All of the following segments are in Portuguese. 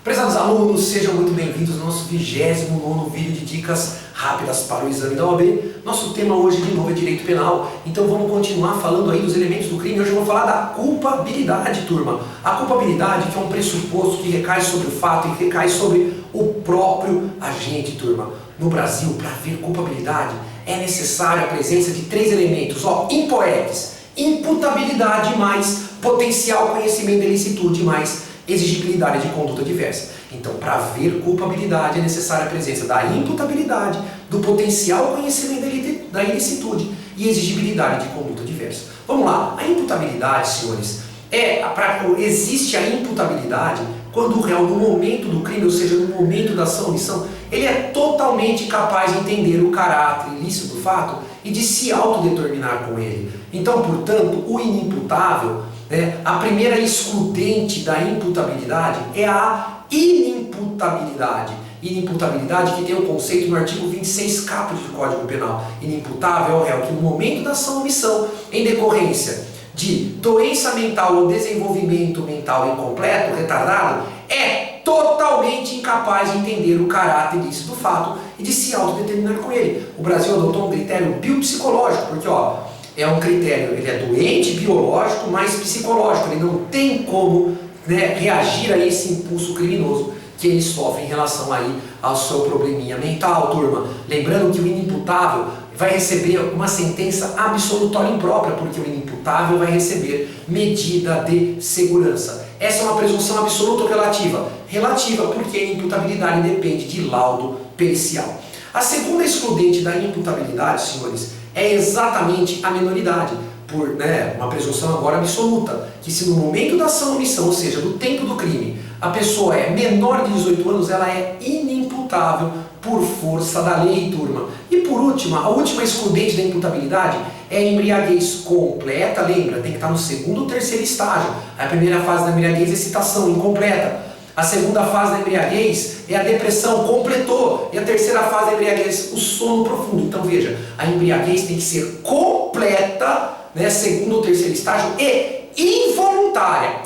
Prezados alunos, sejam muito bem-vindos ao nosso 29º vídeo de dicas rápidas para o exame da OAB. Nosso tema hoje, de novo, é direito penal. Então vamos continuar falando aí dos elementos do crime. Hoje eu vou falar da culpabilidade, turma. A culpabilidade, que é um pressuposto que recai sobre o fato e que recai sobre o próprio agente, turma. No Brasil, para haver culpabilidade, é necessária a presença de 3 elementos, impoetes, imputabilidade mais potencial conhecimento da ilicitude mais exigibilidade de conduta diversa. Então, para haver culpabilidade, é necessária a presença da imputabilidade, do potencial conhecimento da ilicitude e exigibilidade de conduta diversa. Vamos lá, a imputabilidade, senhores, existe a imputabilidade quando o réu, no momento do crime, ou seja, no momento da ação ou omissão, ele é totalmente capaz de entender o caráter ilícito do fato e de se autodeterminar com ele. Então, portanto, o inimputável, a primeira excludente da imputabilidade é a inimputabilidade. Inimputabilidade que tem o conceito no artigo 26 caput do Código Penal. Inimputável é o réu que no momento da ação ou omissão, em decorrência de doença mental ou desenvolvimento mental incompleto, retardado, é totalmente incapaz de entender o caráter ilícito do fato e de se autodeterminar com ele. O Brasil adotou um critério biopsicológico, porque é um critério, ele é doente, biológico, mas psicológico. Ele não tem como reagir a esse impulso criminoso que ele sofre em relação aí ao seu probleminha mental, turma. Lembrando que o inimputável vai receber uma sentença absolutória imprópria, porque o inimputável vai receber medida de segurança. Essa é uma presunção absoluta ou relativa? Relativa, porque a inimputabilidade depende de laudo pericial. A segunda excludente da imputabilidade, senhores, é exatamente a menoridade, por uma presunção agora absoluta, que se no momento da ação ou omissão, ou seja, do tempo do crime, a pessoa é menor de 18 anos, ela é inimputável por força da lei, turma. E por último, a última excludente da imputabilidade é a embriaguez completa, lembra? Tem que estar no segundo ou terceiro estágio. A primeira fase da embriaguez é excitação incompleta. A segunda fase da embriaguez é a depressão, completou. E a terceira fase da embriaguez, o sono profundo. Então veja, a embriaguez tem que ser completa, segundo ou terceiro estágio, e involuntária,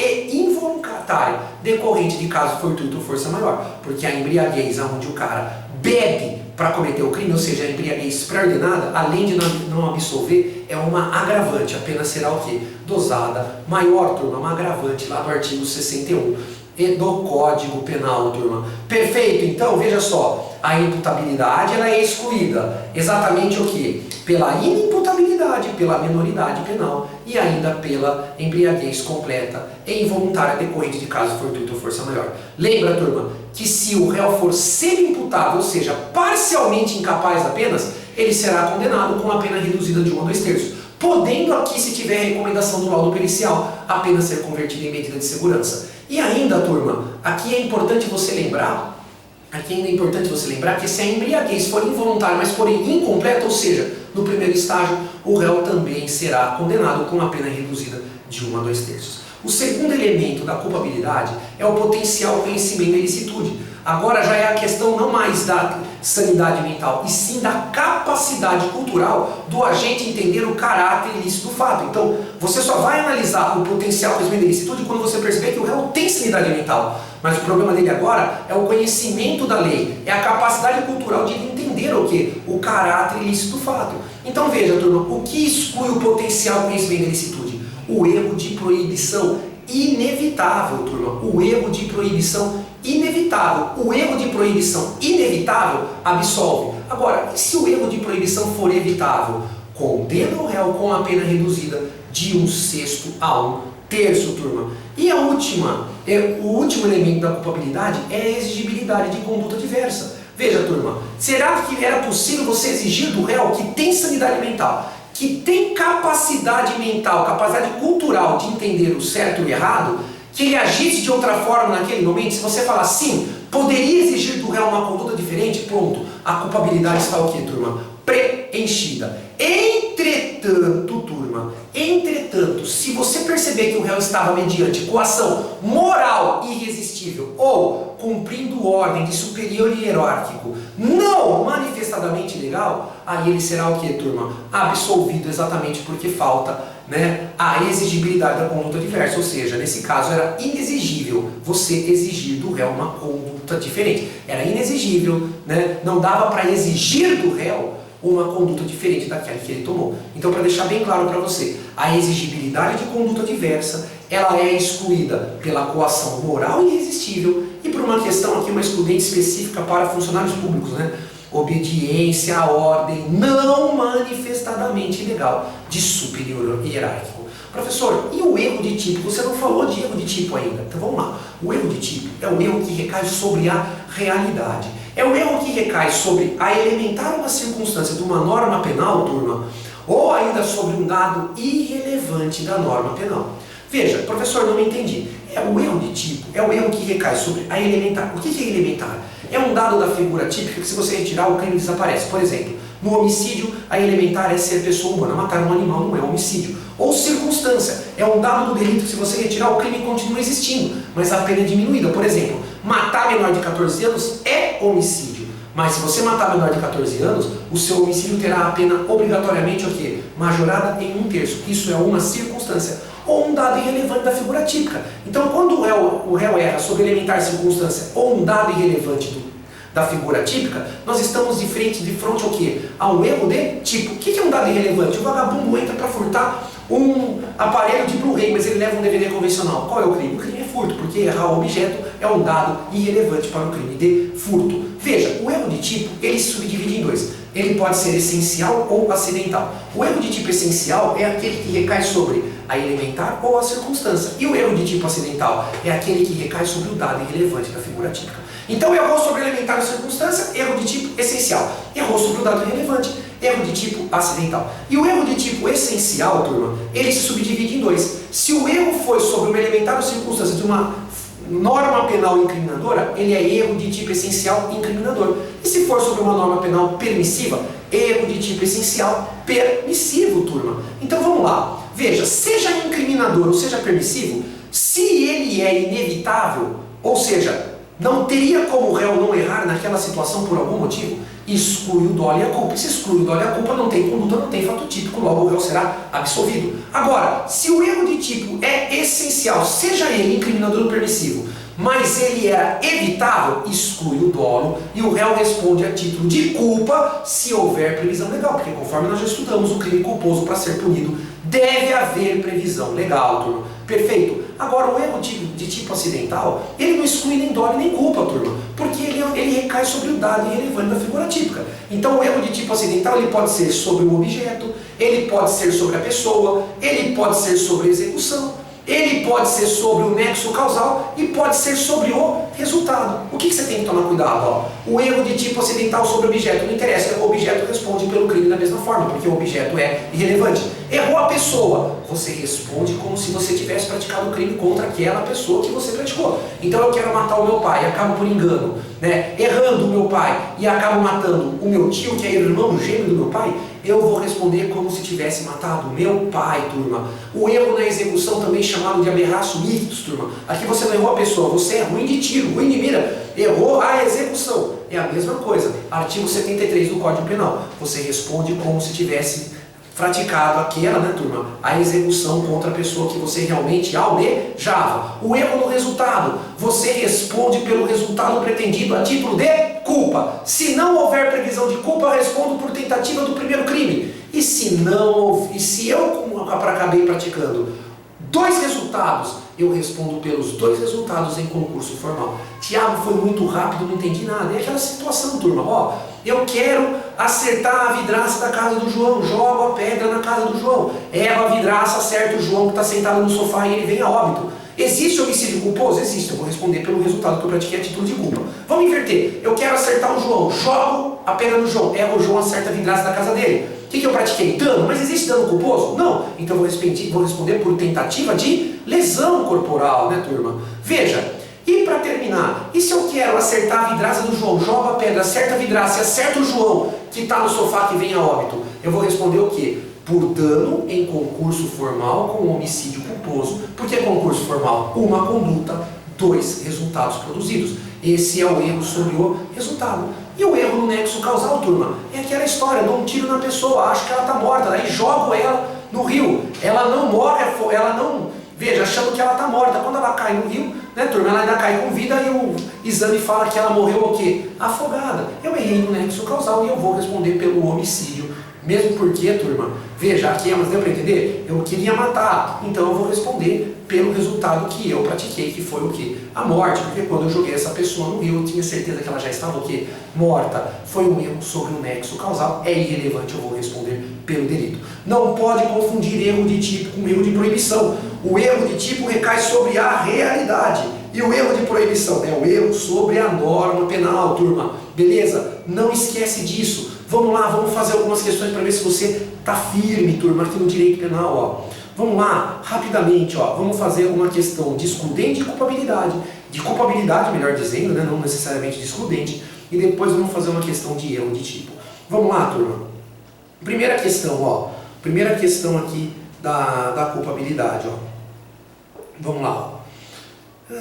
decorrente de caso fortuito ou força maior. Porque a embriaguez, onde o cara bebe para cometer o crime, ou seja, a embriaguez pré-ordenada, além de não absolver, é uma agravante. A pena será o quê? Dosada maior, turma, uma agravante lá do artigo 61 do Código Penal, turma. Perfeito? Então, veja só, a imputabilidade ela é excluída. Exatamente o quê? Pela inimputabilidade, pela menoridade penal e ainda pela embriaguez completa e involuntária decorrente de caso fortuito ou força maior. Lembra, turma, que se o réu for semi-imputável, ou seja, parcialmente incapaz apenas, ele será condenado com a pena reduzida de 1 a 2/3. Podendo aqui, se tiver recomendação do laudo pericial, a pena ser convertida em medida de segurança. E ainda, turma, aqui é importante você lembrar que se a embriaguez for involuntária, mas porém incompleta, ou seja, no primeiro estágio, o réu também será condenado com a pena reduzida de 1 a 2/3. O segundo elemento da culpabilidade é o potencial conhecimento da ilicitude. Agora já é a questão não mais da sanidade mental, e sim da capacidade cultural do agente entender o caráter ilícito do fato. Então, você só vai analisar o potencial conhecimento da ilicitude quando você perceber que o réu tem sanidade mental. Mas o problema dele agora é o conhecimento da lei, é a capacidade cultural de entender o quê? O caráter ilícito do fato. Então veja, turma, o que exclui o potencial conhecimento da ilicitude? O erro de proibição inevitável, turma. O erro de proibição inevitável. O erro de proibição inevitável absolve. Agora, e se o erro de proibição for evitável? Condena o réu com a pena reduzida de 1/6 a 1/3, turma. E o último elemento da culpabilidade é a exigibilidade de conduta diversa. Veja, turma, será que era possível você exigir do réu que tem sanidade mental, que tem capacidade mental, capacidade cultural de entender o certo e o errado, que ele agisse de outra forma naquele momento? Se você falar sim, poderia exigir do réu uma conduta diferente, pronto, a culpabilidade está o quê, turma? Preenchida. Entretanto, se você perceber que o réu estava mediante coação moral irresistível ou cumprindo ordem de superior hierárquico não manifestadamente legal, aí ele será o que, turma? Absolvido, exatamente porque falta né, a exigibilidade da conduta diversa, ou seja, nesse caso era inexigível você exigir do réu uma conduta diferente. Era inexigível, né, não dava para exigir do réu uma conduta diferente daquela que ele tomou. Então, para deixar bem claro para você, a exigibilidade de conduta diversa, ela é excluída pela coação moral irresistível e por uma questão aqui, uma excludente específica para funcionários públicos, né? Obediência à ordem não manifestadamente ilegal de superior hierárquico. Professor, e o erro de tipo? Você não falou de erro de tipo ainda. Então vamos lá. O erro de tipo é o erro que recai sobre a realidade. É o erro que recai sobre a elementar uma circunstância de uma norma penal, turma, ou ainda sobre um dado irrelevante da norma penal. Veja, professor, não me entendi. É o erro de tipo, é o erro que recai sobre a elementar. O que é elementar? É um dado da figura típica que, se você retirar, o crime desaparece. Por exemplo, no homicídio, a elementar é ser pessoa humana. Matar um animal não é homicídio. Ou circunstância, é um dado do delito que, se você retirar, o crime continua existindo, mas a pena é diminuída. Por exemplo, matar menor de 14 anos é homicídio. Mas se você matar menor de 14 anos, o seu homicídio terá a pena obrigatoriamente o quê? Majorada em 1/3. Isso é uma circunstância ou um dado irrelevante da figura típica. Então, quando o réu erra sobre elementar circunstância ou um dado irrelevante da figura típica, nós estamos de frente ao quê? A um erro de tipo. O que é um dado irrelevante? O vagabundo entra para furtar um aparelho de Blu-ray, mas ele leva um DVD convencional. Qual é o crime? O crime é furto, porque errar o objeto é um dado irrelevante para o crime de furto. Veja, o erro de tipo, ele se subdivide em dois. Ele pode ser essencial ou acidental. O erro de tipo essencial é aquele que recai sobre a elementar ou a circunstância. E o erro de tipo acidental é aquele que recai sobre o dado irrelevante da figura típica. Então, errou sobre elementar ou circunstância, erro de tipo essencial. Errou sobre o dado irrelevante, erro de tipo acidental. E o erro de tipo essencial, turma, ele se subdivide em dois. Se o erro foi sobre uma elementar ou circunstância de uma norma penal incriminadora, ele é erro de tipo essencial incriminador. E se for sobre uma norma penal permissiva, erro de tipo essencial permissivo, turma. Então vamos lá. Veja, seja incriminador ou seja permissivo, se ele é inevitável, ou seja, não teria como o réu não errar naquela situação por algum motivo, exclui o dolo e a culpa. E se exclui o dolo e a culpa, não tem conduta, não tem fato típico, logo o réu será absolvido. Agora, se o erro de tipo é essencial, seja ele incriminador ou permissivo, mas ele era evitável, exclui o dolo e o réu responde a título de culpa se houver previsão legal, porque conforme nós já estudamos, o crime culposo para ser punido deve haver previsão legal, turma. Perfeito? Agora, o erro de tipo acidental, ele não exclui nem dolo nem culpa, turma, porque ele recai sobre o dado irrelevante da figura típica. Então, o erro de tipo acidental, ele pode ser sobre o objeto, ele pode ser sobre a pessoa, ele pode ser sobre a execução, ele pode ser sobre o nexo causal e pode ser sobre o resultado. O que você tem que tomar cuidado? Ó? O erro de tipo acidental sobre o objeto não interessa, o objeto responde pelo crime da mesma forma, porque o objeto é irrelevante. Errou a pessoa, você responde como se você tivesse praticado o crime contra aquela pessoa que você praticou. Então eu quero matar o meu pai e acabo por engano, né, errando o meu pai e acabo matando o meu tio, que é irmão gêmeo do meu pai, eu vou responder como se tivesse matado o meu pai, turma. O erro na execução, também chamado de aberraço ictus, turma. Aqui você não errou a pessoa, você é ruim de tiro, ruim de mira, errou a execução. É a mesma coisa. Artigo 73 do Código Penal. Você responde como se tivesse praticado aquela, né, turma, a execução contra a pessoa que você realmente almejava. O erro no resultado, você responde pelo resultado pretendido a título de culpa. Se não houver previsão de culpa, eu respondo por tentativa do primeiro crime. E se eu acabei praticando dois resultados, eu respondo pelos dois resultados em concurso formal. Tiago, foi muito rápido, não entendi nada. É aquela situação, turma, ó, eu quero acertar a vidraça da casa do João, jogo a pedra na casa do João, erro a vidraça, acerta o João que está sentado no sofá e ele vem a óbito. Existe homicídio culposo? Existe, eu vou responder pelo resultado que eu pratiquei a título de culpa. Vamos inverter, eu quero acertar o João, jogo a pedra no João, erro o João, acerta a vidraça da casa dele. O que eu pratiquei? Dano, mas existe dano culposo? Não, então eu vou responder por tentativa de lesão corporal, né, turma? Veja, e para terminar, e se eu quero acertar a vidraça do João, jogo a pedra, acerta a vidraça e acerta o João que está no sofá que vem a óbito, eu vou responder o quê? Por dano em concurso formal com homicídio culposo. Por que concurso formal? Uma conduta, dois resultados produzidos. Esse é o erro sobre o resultado. E o erro no nexo causal, turma, é aquela história, dou um tiro na pessoa, acho que ela está morta, daí jogo ela no rio, ela não morre, ela não, veja, achando que ela está morta. Quando ela cai no rio, né, turma, ela ainda cai com vida e o exame fala que ela morreu o quê? Afogada. Eu errei no nexo causal e eu vou responder pelo homicídio. Mesmo porque, turma, veja, aqui, mas deu para entender? Eu queria matar, então eu vou responder pelo resultado que eu pratiquei, que foi o quê? A morte, porque quando eu joguei essa pessoa no rio, eu tinha certeza que ela já estava o quê? Morta. Foi um erro sobre o nexo causal, é irrelevante, eu vou responder pelo delito. Não pode confundir erro de tipo com erro de proibição. O erro de tipo recai sobre a realidade. E o erro de proibição é o erro sobre a norma penal, turma. Beleza? Não esquece disso. Vamos lá, vamos fazer algumas questões para ver se você está firme, turma, aqui no direito penal, ó. Vamos lá, rapidamente, ó. Vamos fazer uma questão de excludente e culpabilidade. De culpabilidade, melhor dizendo, né? Não necessariamente de excludente. E depois vamos fazer uma questão de erro de tipo. Vamos lá, turma. Primeira questão, ó. Primeira questão aqui da culpabilidade, ó. Vamos lá, ó.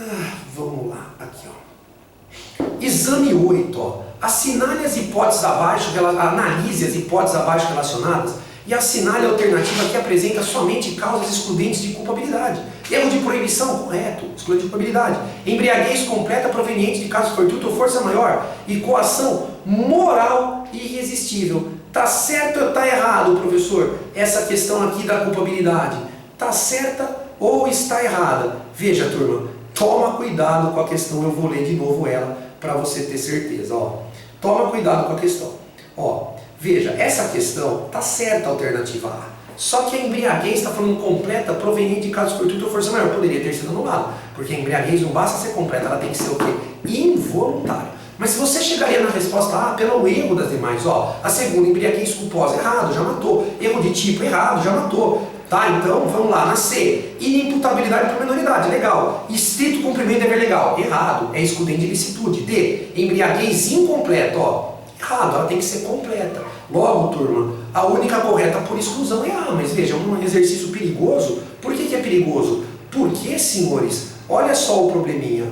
Vamos lá, aqui, ó. Exame 8, ó. Assinale as hipóteses abaixo, analise as hipóteses abaixo relacionadas e assinale a alternativa que apresenta somente causas excludentes de culpabilidade. Erro de proibição, correto, excludente de culpabilidade. Embriaguez completa proveniente de caso fortuito ou força maior e coação moral irresistível. Tá certo ou tá errado, professor? Essa questão aqui da culpabilidade. Tá certa ou está errada? Veja, turma, toma cuidado com a questão, eu vou ler de novo ela para você ter certeza, ó. Toma cuidado com a questão. Ó, veja, essa questão tá certa a alternativa A. Só que a embriaguez está falando completa proveniente de caso fortuito ou força maior. Poderia ter sido anulado, porque a embriaguez não basta ser completa, ela tem que ser o quê? Involuntária. Mas se você chegaria na resposta A pelo erro das demais, ó, a segunda, embriaguez culposa, errado, já matou. Erro de tipo, errado, já matou. Tá, então vamos lá, na C, inimputabilidade por menoridade, legal. Estrito cumprimento de dever legal, errado, é excludente de ilicitude. D, embriaguez incompleta, ó, errado, ela tem que ser completa. Logo, turma, a única correta por exclusão é A, mas veja, é um exercício perigoso. Por que é perigoso? Porque, senhores, olha só o probleminha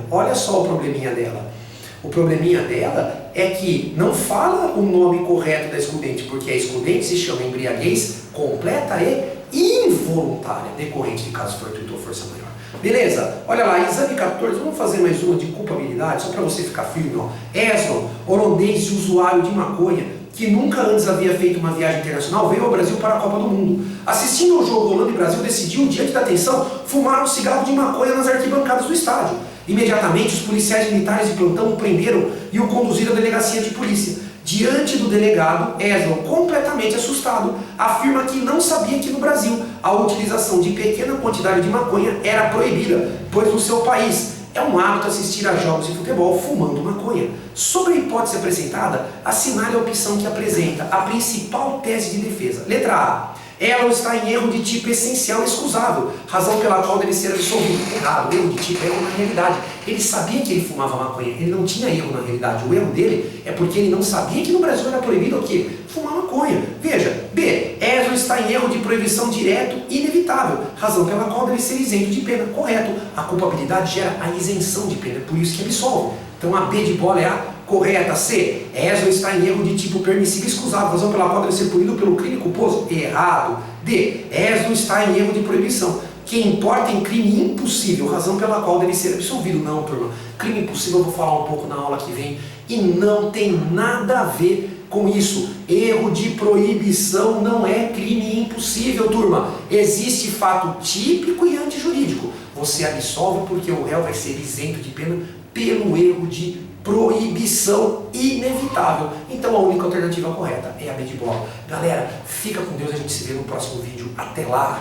dela. O probleminha dela é que não fala o nome correto da excludente, porque a excludente se chama embriaguez completa e involuntária, decorrente de caso fortuito ou força maior. Beleza? Olha lá, exame 14, vamos fazer mais uma de culpabilidade, só para você ficar firme, ó. Esron, holandês e usuário de maconha, que nunca antes havia feito uma viagem internacional, veio ao Brasil para a Copa do Mundo. Assistindo ao jogo Holanda e Brasil, decidiu, diante da tensão, fumar um cigarro de maconha nas arquibancadas do estádio. Imediatamente, os policiais militares de plantão o prenderam e o conduziram à delegacia de polícia. Diante do delegado, Esron, completamente assustado, afirma que não sabia que no Brasil a utilização de pequena quantidade de maconha era proibida, pois no seu país é um hábito assistir a jogos de futebol fumando maconha. Sobre a hipótese apresentada, assinale a opção que apresenta a principal tese de defesa. Letra A. Ela está em erro de tipo essencial e excusável, razão pela qual deve ser absolvido. Errado, erro de tipo é erro na realidade. Ele sabia que ele fumava maconha, ele não tinha erro na realidade. O erro dele é porque ele não sabia que no Brasil era proibido o quê? Fumar maconha. Veja, B. Esron está em erro de proibição direto e inevitável, razão pela qual deve ser isento de pena. Correto. A culpabilidade gera a isenção de pena, por isso que absolve. Então a B de bola é a correta. C. Esron está em erro de tipo permissivo e excusável, razão pela qual deve ser punido pelo crime culposo. Errado. D. Esron está em erro de proibição, que importa em crime impossível, razão pela qual deve ser absolvido. Não, turma. Crime impossível eu vou falar um pouco na aula que vem e não tem nada a ver com isso. Erro de proibição não é crime impossível, turma. Existe fato típico e antijurídico. Você absolve porque o réu vai ser isento de pena pelo erro de proibição inevitável. Então a única alternativa correta é a B de bola. Galera, fica com Deus, a gente se vê no próximo vídeo. Até lá!